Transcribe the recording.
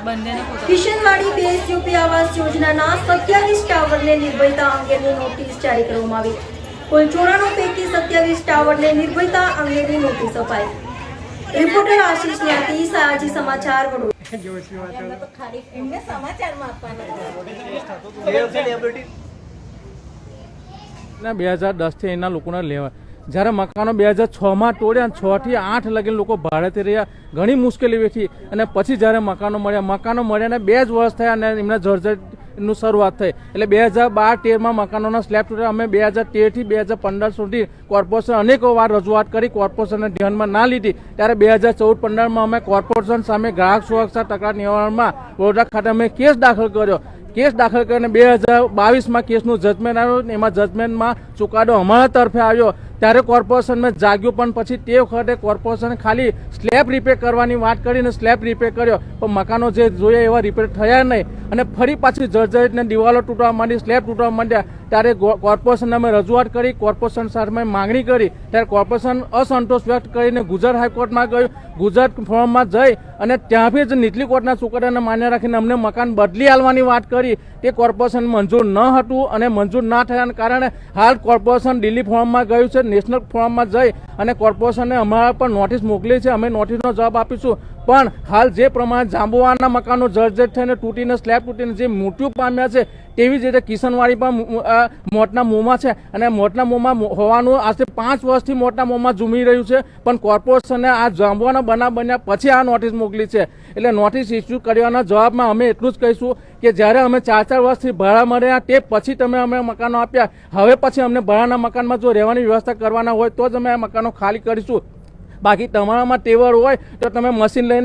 Kishanwadi BSUP આવાસ યોજનાના 27 ટાવરને નિર્ભયતા અંગેની નોટિસ જારી કરવામાં આવી। કુલ 94 પૈકી 27 ટાવરને નિર્ભયતા અંગેની નોટિસ અપાઈ। રિપોર્ટર આશીષ ન્યાતી, સયાજી સમાચાર, વડોદરા। 2010 થી એના લોકોને લેવા, જ્યારે મકાનો 2006 માં તોડ્યા, 6 થી 8 લગીને લોકો ભાડેથી રહ્યા, ઘણી મુશ્કેલી વેઠી અને પછી જ્યારે મકાનો મળ્યા 2 જ વર્ષ થયા અને એમના જર્જરનું શરૂઆત થઈ। એટલે 2012-13 માં મકાનોના સ્લેબ તૂટ્યા। અમે 2013 થી 2015 સુધી કોર્પોરેશન અનેકો વાર રજૂઆત કરી, કોર્પોરેશનને ધ્યાનમાં ના લીધી। ત્યારે 2014-15 માં અમે કોર્પોરેશન સામે ગ્રાહક સુરક્ષા તકરાર નિવારણમાં વડોદરા ખાતે અમે કેસ દાખલ કર્યો। કેસ દાખલ કરીને 2022 માં કેસનું જજમેન્ટ આવ્યું। એમાં જજમેન્ટમાં ચુકાદો અમારા તરફે આવ્યો ત્યારે કોર્પોરેશનમાં જાગ્યું, પણ પછી તે વખતે કોર્પોરેશને ખાલી સ્લેબ રિપેર કરવાની વાત કરીને સ્લેબ રિપેર કર્યો, પણ મકાનો જે જોઈએ એવા રિપેર થયા નહીં અને ફરી પાછી જર્જરિતને દિવાલો તૂટવા માંડી, સ્લેબ તૂટવા માંડ્યા। ત્યારે કોર્પોરેશનને અમે રજૂઆત કરી, કોર્પોરેશન સામે માંગણી કરી ત્યારે કોર્પોરેશન અસંતોષ વ્યક્ત કરીને ગુજરાત હાઈકોર્ટમાં ગયું। ગુજરાત ફોરમમાં જઈ અને ત્યાંથી જ નીચલી કોર્ટના ચુકાદાને માન્ય રાખીને અમને મકાન બદલી આલવાની વાત કરી। તે કોર્પોરેશન મંજૂર ન હતું અને મંજૂર ના થયાના કારણે હાલ કોર્પોરેશન દિલ્હી ફોરમમાં ગયું છે। નેશનલ ફોરમમાં જઈ અને કોર્પોરેશને અમારા પર નોટિસ મોકલી છે। અમે નોટિસનો જવાબ આપીશું, પણ હાલ જે પ્રમાણે જાંબુવાના મકાનો જર્જરિત થઈને તૂટીને સ્લેબ તૂટીને જે મૃત્યુ પામ્યા છે, તેવી જ રીતે કિશનવાડી પણ મોતના મોંમાં છે અને મોતના મોંમાં હોવાનું આજે 5 વર્ષથી મોતના મોંમાં ઝૂમી રહ્યું છે, પણ કોર્પોરેશને આ જાંબુવાના બનાવ બન્યા પછી આ નોટિસ મોકલી છે। એટલે નોટિસ ઇસ્યુ કરવાના જવાબમાં અમે એટલું જ કહીશું કે જ્યારે અમે 4 વર્ષથી ભાડા મળ્યા તે પછી તમે અમે મકાનો આપ્યા, હવે પછી અમને ભાડાના મકાનમાં જો રહેવાની વ્યવસ્થા કરવાના હોય તો જ અમે આ મકાનો ખાલી કરીશું। બાકી તમારામાં તેવર હોય તો તમે મશીન લઈને